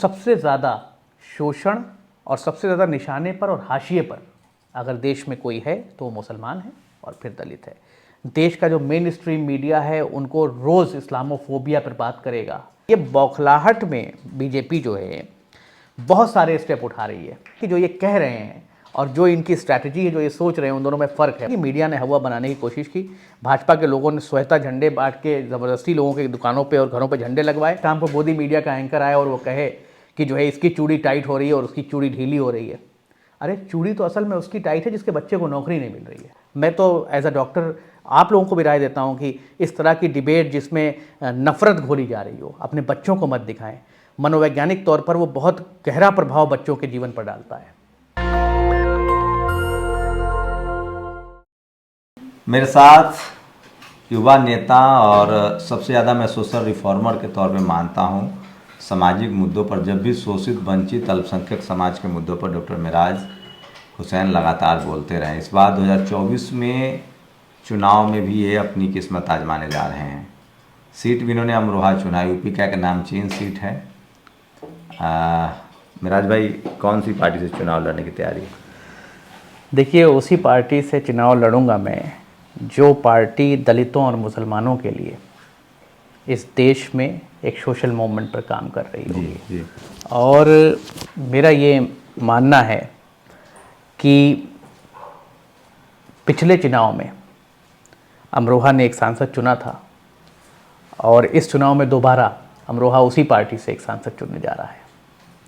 सबसे ज़्यादा शोषण और सबसे ज़्यादा निशाने पर और हाशिए पर अगर देश में कोई है तो वो मुसलमान है और फिर दलित है। देश का जो मेन स्ट्रीम मीडिया है उनको रोज़ इस्लामोफोबिया पर बात करेगा। ये बौखलाहट में बीजेपी जो है बहुत सारे स्टेप उठा रही है कि जो ये कह रहे हैं और जो इनकी स्ट्रैटेजी है, जो ये सोच रहे हैं, उन दोनों में फ़र्क है कि मीडिया ने हवा बनाने की कोशिश की। भाजपा के लोगों ने स्वतः झंडे बांट के ज़बरदस्ती लोगों के दुकानों पे और घरों पे झंडे लगवाए। शाम को मोदी मीडिया का एंकर आया और वो कहे कि जो है इसकी चूड़ी टाइट हो रही है और उसकी चूड़ी ढीली हो रही है। अरे चूड़ी तो असल में उसकी टाइट है जिसके बच्चे को नौकरी नहीं मिल रही है। मैं तो एज अ डॉक्टर आप लोगों को भी राय देता हूँ कि इस तरह की डिबेट जिसमें नफ़रत घोली जा रही हो, अपने बच्चों को मत दिखाएं। मनोवैज्ञानिक तौर पर वो बहुत गहरा प्रभाव बच्चों के जीवन पर डालता है। मेरे साथ युवा नेता और सबसे ज़्यादा मैं सोशल रिफॉर्मर के तौर पे मानता हूँ, सामाजिक मुद्दों पर जब भी शोषित वंचित अल्पसंख्यक समाज के मुद्दों पर डॉक्टर मेराज हुसैन लगातार बोलते रहे। इस बार 2024 में चुनाव में भी ये अपनी किस्मत आजमाने जा रहे हैं। सीट भी इन्होंने अमरोहा चुना, यूपी का एक नामचीन सीट है। मेराज भाई, कौन सी पार्टी से चुनाव लड़ने की तैयारी है? देखिए, उसी पार्टी से चुनाव लड़ूंगा मैं जो पार्टी दलितों और मुसलमानों के लिए इस देश में एक सोशल मूवमेंट पर काम कर रही होगी। जी। और मेरा ये मानना है कि पिछले चुनाव में अमरोहा ने एक सांसद चुना था और इस चुनाव में दोबारा अमरोहा उसी पार्टी से एक सांसद चुनने जा रहा है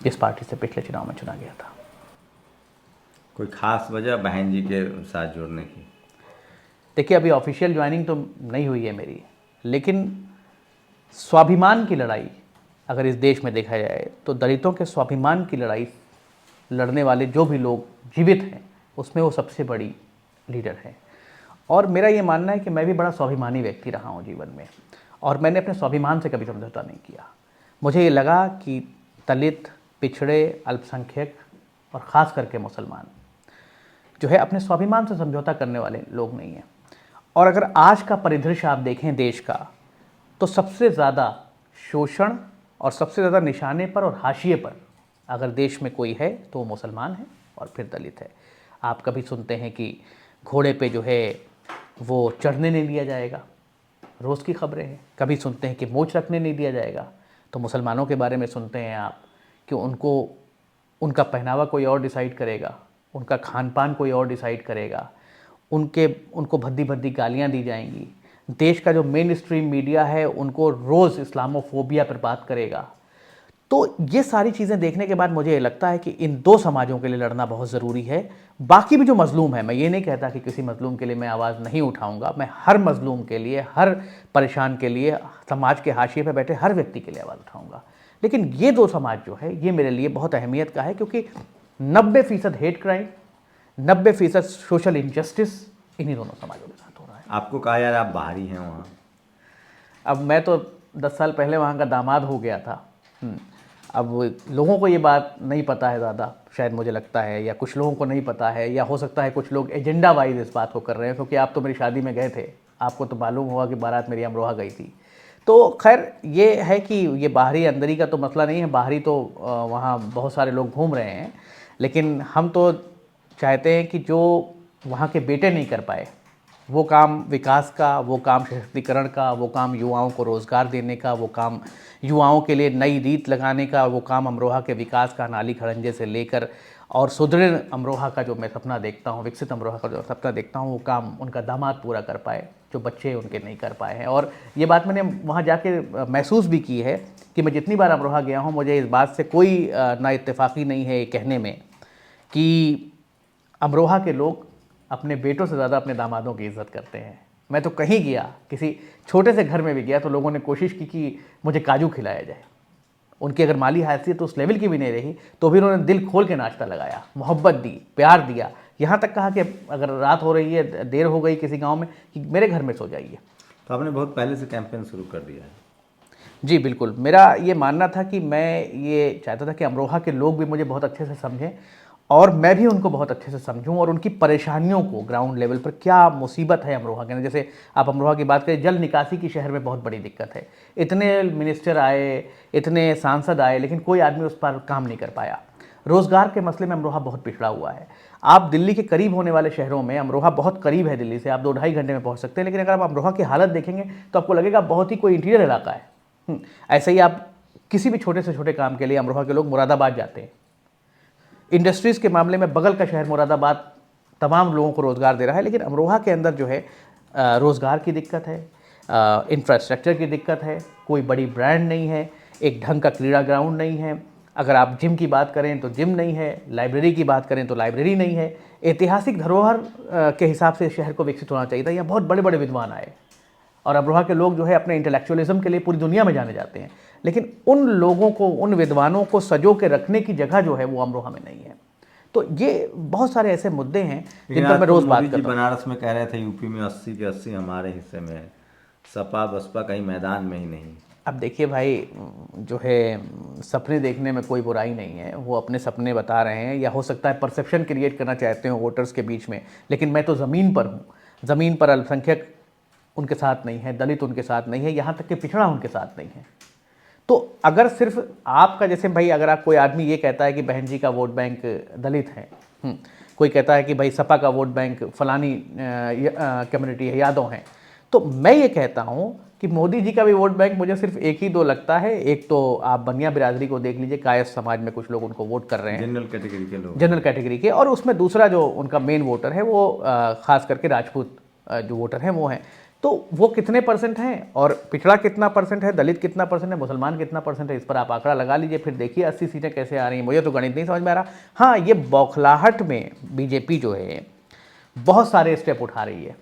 जिस पार्टी से पिछले चुनाव में चुना गया था। कोई खास वजह बहन जी के साथ जुड़ने की? देखिए, अभी ऑफिशियल ज्वाइनिंग तो नहीं हुई है मेरी, लेकिन स्वाभिमान की लड़ाई अगर इस देश में देखा जाए तो दलितों के स्वाभिमान की लड़ाई लड़ने वाले जो भी लोग जीवित हैं उसमें वो सबसे बड़ी लीडर है। और मेरा ये मानना है कि मैं भी बड़ा स्वाभिमानी व्यक्ति रहा हूँ जीवन में, और मैंने अपने स्वाभिमान से कभी समझौता नहीं किया। मुझे ये लगा कि दलित, पिछड़े, अल्पसंख्यक और ख़ास करके मुसलमान जो है अपने स्वाभिमान से समझौता करने वाले लोग नहीं हैं। और अगर आज का परिदृश्य आप देखें देश का, तो सबसे ज़्यादा शोषण और सबसे ज़्यादा निशाने पर और हाशिए पर अगर देश में कोई है तो वो मुसलमान है और फिर दलित है। आप कभी सुनते हैं कि घोड़े पे जो है वो चढ़ने नहीं दिया जाएगा, रोज़ की खबरें हैं। कभी सुनते हैं कि मोछ रखने नहीं दिया जाएगा। तो मुसलमानों के बारे में सुनते हैं आप कि उनका पहनावा कोई और डिसाइड करेगा, उनका खान पान कोई और डिसाइड करेगा, उनको भद्दी भद्दी गालियाँ दी जाएंगी। देश का जो मेन स्ट्रीम मीडिया है उनको रोज़ इस्लामोफोबिया पर बात करेगा। तो ये सारी चीज़ें देखने के बाद मुझे लगता है कि इन दो समाजों के लिए लड़ना बहुत ज़रूरी है। बाकी भी जो मज़लूम है, मैं ये नहीं कहता कि किसी मज़लूम के लिए मैं आवाज़ नहीं उठाऊंगा। मैं हर मज़लूम के लिए, हर परेशान के लिए, समाज के हाशिए पर बैठे हर व्यक्ति के लिए आवाज़ उठाऊंगा। लेकिन ये दो समाज जो है ये मेरे लिए बहुत अहमियत का है, क्योंकि 90% हेट क्राइम, 90% सोशल इनजस्टिस इन्हीं दोनों समाजों के साथ हो रहा है। आपको कहा यार आप बाहरी हैं वहाँ? अब मैं तो 10 साल पहले वहाँ का दामाद हो गया था। अब लोगों को ये बात नहीं पता है ज़्यादा, शायद मुझे लगता है, या कुछ लोगों को नहीं पता है, या हो सकता है कुछ लोग एजेंडा वाइज इस बात को कर रहे हैं, क्योंकि आप तो मेरी शादी में गए थे, आपको तो मालूम होगा कि बारात मेरी अमरोहा गई थी। तो खैर ये है कि ये बाहरी अंदरी का तो मसला नहीं है। बाहरी तो वहाँ बहुत सारे लोग घूम रहे हैं, लेकिन हम तो चाहते हैं कि जो वहाँ के बेटे नहीं कर पाए वो काम विकास का, वो काम सशक्तिकरण का, वो काम युवाओं को रोज़गार देने का, वो काम युवाओं के लिए नई रीत लगाने का, वो काम अमरोहा के विकास का, नाली खड़ंजे से लेकर और सुदृढ़ अमरोहा का जो मैं सपना देखता हूँ, विकसित अमरोहा का जो सपना देखता हूँ, वो काम उनका दामाद पूरा कर पाए जो बच्चे उनके नहीं कर पाए हैं। और ये बात मैंने वहाँ जाके महसूस भी की है कि मैं जितनी बार अमरोहा गया हूँ, मुझे इस बात से कोई नाइत्तेफाकी नहीं है कहने में कि अमरोहा के लोग अपने बेटों से ज़्यादा अपने दामादों की इज़्ज़त करते हैं। मैं तो कहीं गया, किसी छोटे से घर में भी गया, तो लोगों ने कोशिश की कि मुझे काजू खिलाया जाए। उनकी अगर माली हैसियत तो उस लेवल की भी नहीं रही, तो भी उन्होंने दिल खोल के नाश्ता लगाया, मोहब्बत दी, प्यार दिया। यहाँ तक कहा कि अगर रात हो रही है, देर हो गई किसी गाँव में, कि मेरे घर में सो जाइए। तो आपने बहुत पहले से कैंपेन शुरू कर दिया है? जी बिल्कुल। मेरा ये मानना था कि मैं ये चाहता था कि अमरोहा के लोग भी मुझे बहुत अच्छे से समझें और मैं भी उनको बहुत अच्छे से समझूं और उनकी परेशानियों को ग्राउंड लेवल पर क्या मुसीबत है अमरोहा के अंदर। जैसे आप अमरोहा की बात करें, जल निकासी की शहर में बहुत बड़ी दिक्कत है। इतने मिनिस्टर आए, इतने सांसद आए, लेकिन कोई आदमी उस पर काम नहीं कर पाया। रोज़गार के मसले में अमरोहा बहुत पिछड़ा हुआ है। आप दिल्ली के करीब होने वाले शहरों में अमरोहा बहुत करीब है दिल्ली से, आप 2-2.5 घंटे में पहुंच सकते हैं, लेकिन अगर आप अमरोहा की हालत देखेंगे तो आपको लगेगा बहुत ही कोई इंटीरियर इलाका है। ऐसे ही आप किसी भी छोटे से छोटे काम के लिए अमरोहा के लोग मुरादाबाद जाते हैं। इंडस्ट्रीज़ के मामले में बगल का शहर मुरादाबाद तमाम लोगों को रोज़गार दे रहा है, लेकिन अमरोहा के अंदर जो है रोज़गार की दिक्कत है, इंफ्रास्ट्रक्चर की दिक्कत है, कोई बड़ी ब्रांड नहीं है, एक ढंग का क्रीड़ा ग्राउंड नहीं है। अगर आप जिम की बात करें तो जिम नहीं है, लाइब्रेरी की बात करें तो लाइब्रेरी नहीं है। ऐतिहासिक धरोहर के हिसाब से शहर को विकसित होना चाहिए था। यहाँ बहुत बड़े बड़े विद्वान आए और अमरोहा के लोग जो है अपने इंटेलेक्चुअलिज्म के लिए पूरी दुनिया में जाने जाते हैं, लेकिन उन लोगों को, उन विद्वानों को सजो के रखने की जगह जो है वो अमरोहा में नहीं है। तो ये बहुत सारे ऐसे मुद्दे हैं जिन पर मैं रोज़ बात करता हूँ। बनारस में कह रहे थे यूपी में 80 के 80 हमारे हिस्से में है, सपा बसपा कहीं मैदान में ही नहीं। अब देखिए भाई, जो है सपने देखने में कोई बुराई नहीं है, वो अपने सपने बता रहे हैं या हो सकता है परसेप्शन क्रिएट करना चाहते हो वोटर्स के बीच में, लेकिन मैं तो ज़मीन पर हूँ। ज़मीन पर अल्पसंख्यक उनके साथ नहीं है, दलित उनके साथ नहीं है, यहाँ तक कि पिछड़ा उनके साथ नहीं है। तो अगर सिर्फ आपका, जैसे भाई अगर आप कोई आदमी ये कहता है कि बहन जी का वोट बैंक दलित है, कोई कहता है कि भाई सपा का वोट बैंक फलानी कम्युनिटी है, यादव हैं, तो मैं ये कहता हूँ कि मोदी जी का भी वोट बैंक मुझे सिर्फ एक ही दो लगता है। एक तो आप बनिया बिरादरी को देख लीजिए, कायस्थ समाज में कुछ लोग उनको वोट कर रहे हैं, जनरल कैटेगरी के लोग, जनरल कैटेगरी के, और उसमें दूसरा जो उनका मेन वोटर है वो खास करके राजपूत जो वोटर हैं वो हैं। तो वो कितने परसेंट हैं और पिछड़ा कितना परसेंट है, दलित कितना परसेंट है, मुसलमान कितना परसेंट है, इस पर आप आंकड़ा लगा लीजिए, फिर देखिए 80 सीटें कैसे आ रही हैं। मुझे तो गणित नहीं समझ में आ रहा। हाँ, ये बौखलाहट में बीजेपी जो है बहुत सारे स्टेप उठा रही है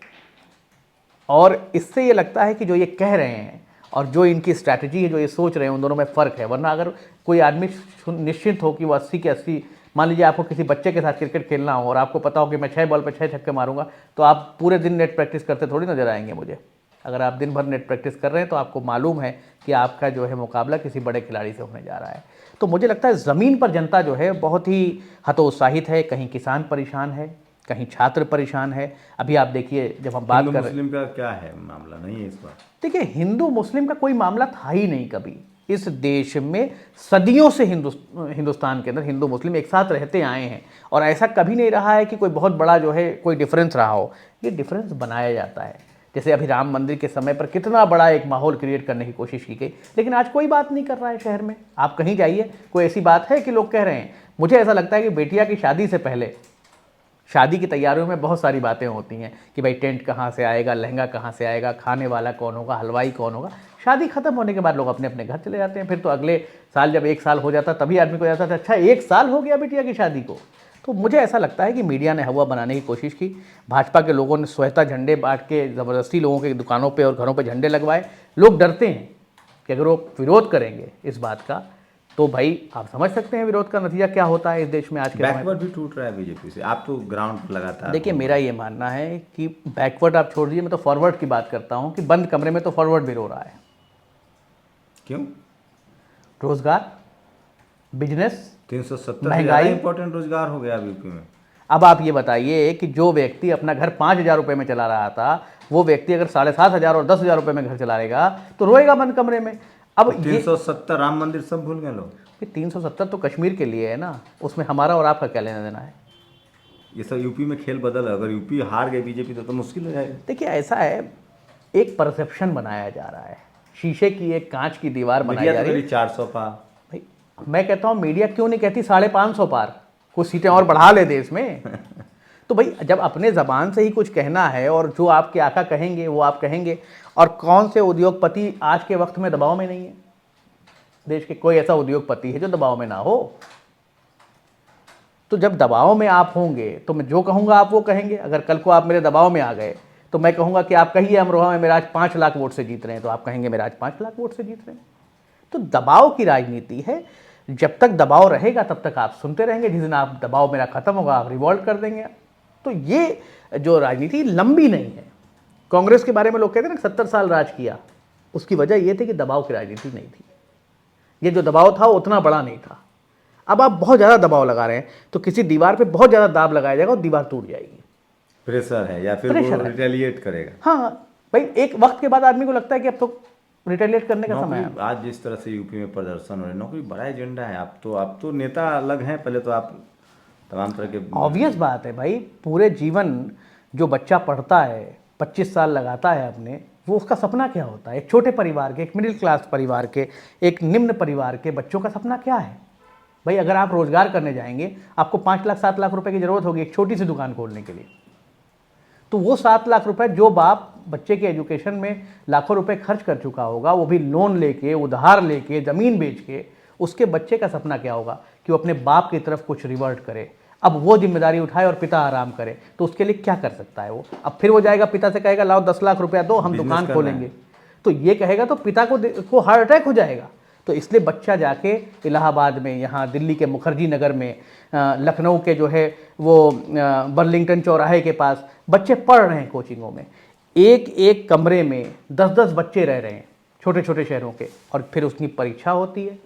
और इससे ये लगता है कि जो ये कह रहे हैं और जो इनकी स्ट्रैटेजी है, जो ये सोच रहे हैं, उन दोनों में फ़र्क है। वरना अगर कोई आदमी निश्चिंत हो कि वो 80 के 80, मान लीजिए आपको किसी बच्चे के साथ क्रिकेट खेलना हो और आपको पता हो कि मैं 6 बॉल पे 6 छक्के मारूंगा, तो आप पूरे दिन नेट प्रैक्टिस करते थोड़ी नजर आएंगे मुझे। अगर आप दिन भर नेट प्रैक्टिस कर रहे हैं तो आपको मालूम है कि आपका जो है मुकाबला किसी बड़े खिलाड़ी से होने जा रहा है। तो मुझे लगता है ज़मीन पर जनता जो है बहुत ही हतोत्साहित है। कहीं किसान परेशान है, कहीं छात्र परेशान है। अभी आप देखिए, जब हम बात कर रहे हैं, मुस्लिम का क्या है मामला नहीं है इस बार। देखिए, हिंदू मुस्लिम का कोई मामला था ही नहीं कभी इस देश में। सदियों से हिंदुस्तान के अंदर हिंदू मुस्लिम एक साथ रहते आए हैं और ऐसा कभी नहीं रहा है कि कोई बहुत बड़ा जो है कोई डिफरेंस रहा हो। ये डिफरेंस बनाया जाता है। जैसे अभी राम मंदिर के समय पर कितना बड़ा एक माहौल क्रिएट करने की कोशिश की गई, लेकिन आज कोई बात नहीं कर रहा है शहर में। आप कहीं जाइए, कोई ऐसी बात है कि लोग कह रहे हैं। मुझे ऐसा लगता है कि बेटिया की शादी से पहले शादी की तैयारियों में बहुत सारी बातें होती हैं कि भाई टेंट कहाँ से आएगा, लहंगा कहाँ से आएगा, खाने वाला कौन होगा, हलवाई कौन होगा। शादी खत्म होने के बाद लोग अपने अपने घर चले जाते हैं। फिर तो अगले साल जब 1 साल हो जाता तभी आदमी को जाता था, अच्छा 1 साल हो गया बिटिया की शादी को। तो मुझे ऐसा लगता है कि मीडिया ने हवा बनाने की कोशिश की। भाजपा के लोगों ने स्वतः झंडे बांट के ज़बरदस्ती लोगों के दुकानों पर और घरों पर झंडे लगवाए। लोग डरते हैं कि अगर वो विरोध करेंगे इस बात का तो भाई आप समझ सकते हैं विरोध का नतीजा क्या होता है इस देश में आज के। बैकवर्ड भी टूट रहा है बीजेपी से। आप तो ग्राउंड पर लगातार। देखिए, मेरा ये मानना है कि बैकवर्ड आप छोड़ दीजिए, मैं तो फॉरवर्ड की बात करता हूँ कि बंद कमरे में तो फॉरवर्ड भी रो रहा है। क्यों? रोजगार, बिजनेस, 370 महंगाई, इंपॉर्टेंट रोजगार हो गया यूपी में। अब आप ये बताइए कि जो व्यक्ति अपना घर 5,000 रुपये में चला रहा था, वो व्यक्ति अगर 7,500 और 10,000 रुपये में घर चलाएगा तो रोएगा बंद कमरे में। अब 370 राम मंदिर सब भूल गए लोग। 370 तो कश्मीर के लिए है ना, उसमें हमारा और आपका क्या लेना देना है। ये सब यूपी में खेल बदल है। अगर यूपी हार गई बीजेपी तो मुश्किल हो जाएगा। देखिए, ऐसा है, एक परसेप्शन बनाया जा रहा है, शीशे की एक कांच की दीवार बनाई जा रही है। 400 पार। भाई मैं कहता हूँ मीडिया क्यों नहीं कहती 550 पार, कुछ सीटें और बढ़ा ले देश में। तो भाई जब अपने ज़बान से ही कुछ कहना है और जो आपके आका कहेंगे वो आप कहेंगे। और कौन से उद्योगपति आज के वक्त में दबाव में नहीं है? देश के कोई ऐसा उद्योगपति है जो दबाव में ना हो? तो जब दबाव में आप होंगे तो मैं जो कहूँगा आप वो कहेंगे। अगर कल को आप मेरे दबाव में आ गए तो मैं कहूँगा कि आप कहिए अमरोहा में मेरा आज 5 लाख वोट से जीत रहे हैं, तो आप कहेंगे मेरा आज 5 लाख वोट से जीत रहे हैं। तो दबाव की राजनीति है। जब तक दबाव रहेगा तब तक आप सुनते रहेंगे। जिस दिन आप दबाव मेरा खत्म होगा आप रिवॉल्ट कर देंगे। तो ये जो राजनीति लंबी नहीं है। कांग्रेस के बारे में लोग कहते हैं ना 70 साल राज किया, उसकी वजह ये थी कि दबाव की राजनीति नहीं थी। ये जो दबाव था वो उतना बड़ा नहीं था। अब आप बहुत ज़्यादा दबाव लगा रहे हैं तो किसी दीवार पे बहुत ज़्यादा दाब लगाया जाएगा और दीवार टूट जाएगी। प्रेशर है या फिर प्रेशर वो है। रिटेलिएट करेगा। हाँ भाई, एक वक्त के बाद आदमी को लगता है कि अब तो रिटेलिएट करने का समय है। नौकरी आज जिस तरह से यूपी में प्रदर्शन हो रहे हैं, नौकरी बड़ा एजेंडा है। आप तो नेता अलग हैं, पहले तो आप तमाम तरह के ऑब्वियस बात है भाई, पूरे जीवन जो बच्चा पढ़ता है 25 साल लगाता है अपने, वो उसका सपना क्या होता है? एक छोटे परिवार के, एक मिडिल क्लास परिवार के, एक निम्न परिवार के बच्चों का सपना क्या है भाई? अगर आप रोजगार करने जाएंगे, आपको 5 लाख 7 लाख रुपए की जरूरत होगी एक छोटी सी दुकान खोलने के लिए। तो वो 7 लाख रुपए जो बाप बच्चे के एजुकेशन में लाखों रुपए खर्च कर चुका होगा, वो भी लोन लेके, उधार लेके, ज़मीन बेच के, उसके बच्चे का सपना क्या होगा कि वो अपने बाप की तरफ कुछ रिवर्ट करे। अब वो जिम्मेदारी उठाए और पिता आराम करे, तो उसके लिए क्या कर सकता है वो? अब फिर वो जाएगा पिता से कहेगा लाओ 10 लाख रुपया दो, हम बिजनेस दुकान करना खोलेंगे। तो ये कहेगा तो पिता को हार्ट अटैक हो जाएगा। तो इसलिए बच्चा जाके इलाहाबाद में, यहाँ दिल्ली के मुखर्जी नगर में, लखनऊ के जो है वो बर्लिंगटन चौराहे के पास बच्चे पढ़ रहे हैं कोचिंगों में। एक एक कमरे में 10-10 बच्चे रह रहे हैं छोटे छोटे शहरों के, और फिर उसकी परीक्षा होती है।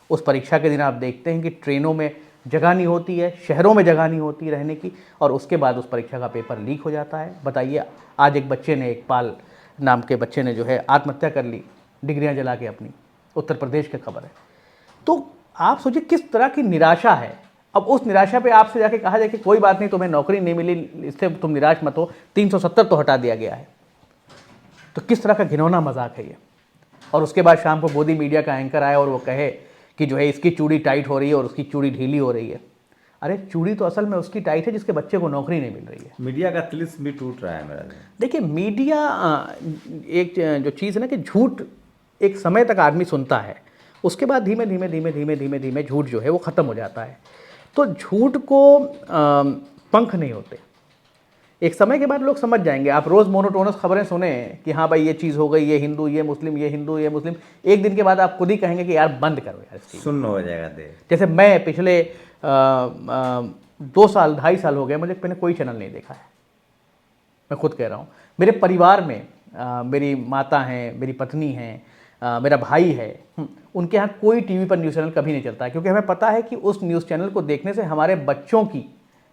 उस परीक्षा के दिन आप देखते हैं कि ट्रेनों में जगह नहीं होती है, शहरों में जगह नहीं होती रहने की, और उसके बाद उस परीक्षा का पेपर लीक हो जाता है। बताइए, आज एक बच्चे ने, एक पाल नाम के बच्चे ने जो है आत्महत्या कर ली, डिग्रियां जला के अपनी, उत्तर प्रदेश की खबर है। तो आप सोचिए किस तरह की निराशा है। अब उस निराशा पे आपसे जाके कहा जाए कि कोई बात नहीं, तुम्हें नौकरी नहीं मिली, इससे तुम निराश मत हो, 370 तो हटा दिया गया है। तो किस तरह का घिनौना मजाक है ये। और उसके बाद शाम को मोदी मीडिया का एंकर आया और वो कहे कि जो है इसकी चूड़ी टाइट हो रही है और उसकी चूड़ी ढीली हो रही है। अरे चूड़ी तो असल में उसकी टाइट है जिसके बच्चे को नौकरी नहीं मिल रही है। मीडिया का तिलिस्म भी टूट रहा है मेरा। देखिए, मीडिया एक जो चीज़ है ना कि झूठ एक समय तक आदमी सुनता है, उसके बाद धीमे धीमे धीमे धीमे धीमे धीमे झूठ जो है वो ख़त्म हो जाता है। तो झूठ को पंख नहीं होते। एक समय के बाद लोग समझ जाएंगे। आप रोज़ मोनोटोनस खबरें सुने कि हाँ भाई ये चीज़ हो गई, ये हिंदू ये मुस्लिम, ये हिंदू ये मुस्लिम, एक दिन के बाद आप खुद ही कहेंगे कि यार बंद करो यार इस चीज़। सुन्न हो जाएगा देश। जैसे मैं पिछले 2 साल 2.5 साल हो गए, मैंने कोई चैनल नहीं देखा है। मैं खुद कह रहा हूँ, मेरे परिवार में मेरी माता हैं, मेरी पत्नी हैं, मेरा भाई है, उनके यहाँ कोई टीवी पर न्यूज़ चैनल कभी नहीं चलता है, क्योंकि हमें पता है कि उस न्यूज़ चैनल को देखने से हमारे बच्चों की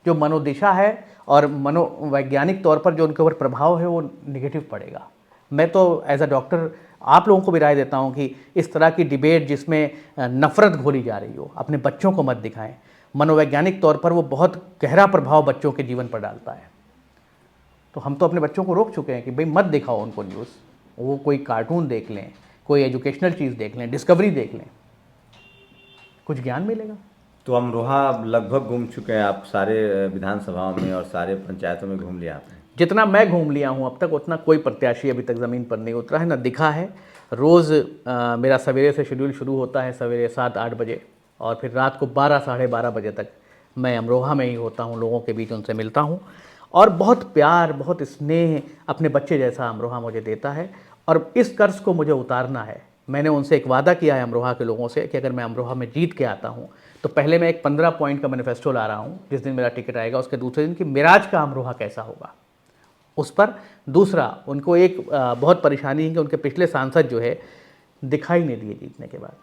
जो मनोदिशा है और मनोवैज्ञानिक तौर पर जो उनके ऊपर प्रभाव है वो निगेटिव पड़ेगा। मैं तो एज अ डॉक्टर आप लोगों को भी राय देता हूँ कि इस तरह की डिबेट जिसमें नफ़रत घोली जा रही हो, अपने बच्चों को मत दिखाएं। मनोवैज्ञानिक तौर पर वो बहुत गहरा प्रभाव बच्चों के जीवन पर डालता है। तो हम तो अपने बच्चों को रोक चुके हैं कि भाई मत दिखाओ उनको न्यूज़, वो कोई कार्टून देख लें, कोई एजुकेशनल चीज़ देख लें, डिस्कवरी देख लें, कुछ ज्ञान मिलेगा। तो अमरोहा लगभग घूम चुके हैं आप, सारे विधानसभाओं में और सारे पंचायतों में घूम लिया आपने। जितना मैं घूम लिया हूँ अब तक, उतना कोई प्रत्याशी अभी तक ज़मीन पर नहीं उतरा है, ना दिखा है। रोज़ मेरा सवेरे से शेड्यूल शुरू होता है सवेरे 7-8 बजे, और फिर रात को 12 साढ़े 12 बजे तक मैं अमरोहा में ही होता हूँ, लोगों के बीच उनसे मिलता हूँ। और बहुत प्यार, बहुत स्नेह अपने बच्चे जैसा अमरोहा मुझे देता है, और इस कर्ज को मुझे उतारना है। मैंने उनसे एक वादा किया है अमरोहा के लोगों से कि अगर मैं अमरोहा में जीत के आता हूँ तो पहले मैं एक 15 पॉइंट का मैनिफेस्टो ला रहा हूँ। जिस दिन मेरा टिकट आएगा उसके दूसरे दिन कि मिराज का अमरोहा कैसा होगा उस पर। दूसरा, उनको एक बहुत परेशानी है कि उनके पिछले सांसद जो है दिखाई नहीं दिए जीतने के बाद।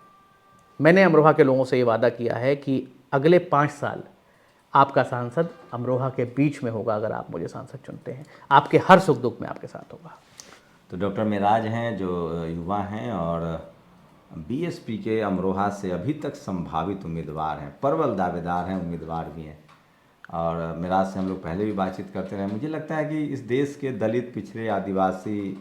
मैंने अमरोहा के लोगों से ये वादा किया है कि अगले 5 साल आपका सांसद अमरोहा के बीच में होगा। अगर आप मुझे सांसद चुनते हैं, आपके हर सुख दुख में आपके साथ होगा। तो डॉक्टर मिराज हैं जो युवा हैं और बीएसपी के अमरोहा से अभी तक संभावित उम्मीदवार हैं, प्रबल दावेदार हैं, उम्मीदवार भी हैं। और मिराज से हम लोग पहले भी बातचीत करते रहे। मुझे लगता है कि इस देश के दलित, पिछड़े, आदिवासी,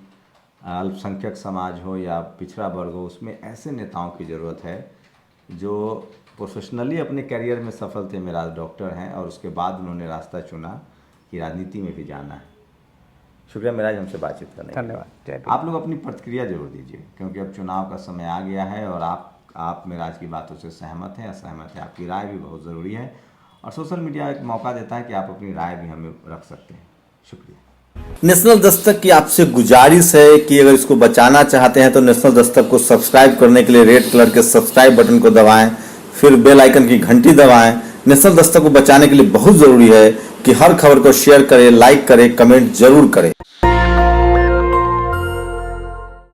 अल्पसंख्यक समाज हो या पिछड़ा वर्ग हो, उसमें ऐसे नेताओं की ज़रूरत है जो प्रोफेशनली अपने करियर में सफल थे। मिराज डॉक्टर हैं और उसके बाद उन्होंने रास्ता चुना कि राजनीति में भी जाना है। शुक्रिया मिराज, हमसे बातचीत करने के लिए। धन्यवाद। जय भीम। आप लोग अपनी प्रतिक्रिया जरूर दीजिए, क्योंकि अब चुनाव का समय आ गया है और आप मिराज की बातों से सहमत हैं, असहमत हैं। आपकी राय भी बहुत ज़रूरी है और सोशल मीडिया एक मौका देता है कि आप अपनी राय भी हमें रख सकते हैं। शुक्रिया। नेशनल दस्तक की आपसे गुजारिश है कि अगर इसको बचाना चाहते हैं तो नेशनल दस्तक को सब्सक्राइब करने के लिए रेड कलर के सब्सक्राइब बटन को दबाएं, फिर बेल आइकन की घंटी दबाएं। नेशनल दस्तक को बचाने के लिए बहुत ज़रूरी है कि हर खबर को शेयर करें, लाइक करें, कमेंट जरूर करें।